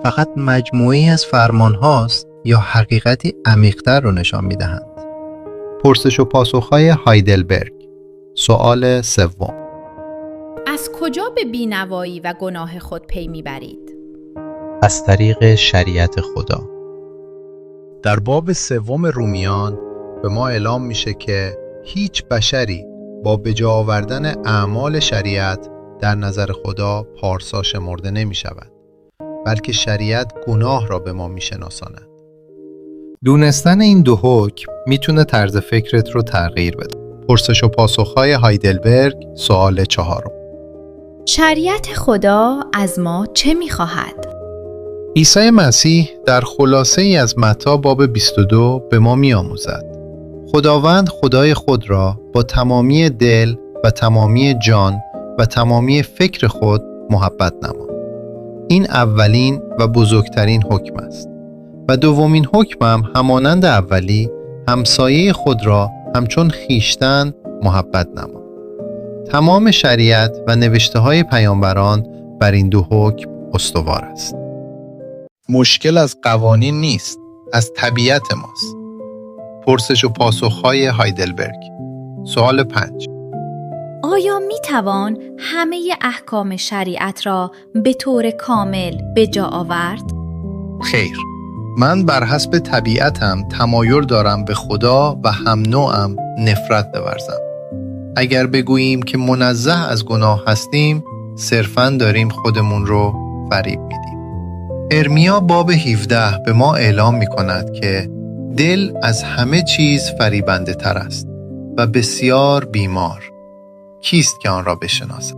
فقط مجموعی از فرمان هاست یا حقیقتی عمیق‌تر رو نشان می‌دهند؟ پرسش و پاسخ‌های هایدلبرگ. سوال سوم: از کجا به بی‌نوایی و گناه خود پی میبرید؟ از طریق شریعت خدا. در باب سوم رومیان به ما اعلام میشه که هیچ بشری با به جا آوردن اعمال شریعت در نظر خدا پارسا شمرده نمی شود، بلکه شریعت گناه را به ما می شناساند. دونستن این دو حکم میتونه طرز فکرت رو تغییر بده. پرسش و پاسخ‌های هایدلبرگ. سوال چهارم: شریعت خدا از ما چه میخواهد؟ عیسی مسیح در خلاصه ای از متی باب 22 به ما می آموزد: خداوند خدای خود را با تمامی دل و تمامی جان و تمامی فکر خود محبت نما. این اولین و بزرگترین حکم است و دومین حکم هم همانند اولی: همسایه خود را همچون خویشتن محبت نما. تمام شریعت و نوشته های پیامبران بر این دو حکم استوار است. مشکل از قوانین نیست، از طبیعت ماست. پرسش و پاسخ‌های هایدلبرگ. سوال 5: آیا میتوان همه احکام شریعت را به طور کامل به جا آورد؟ خیر، من بر حسب طبیعتم تمایل دارم به خدا و هم نوعم نفرت بورزم. اگر بگوییم که منزه از گناه هستیم، صرفاً داریم خودمون رو فریب میدیم. ارمیا باب 17 به ما اعلام می کند که دل از همه چیز فریبنده تر است و بسیار بیمار. کیست که آن را بشناسد؟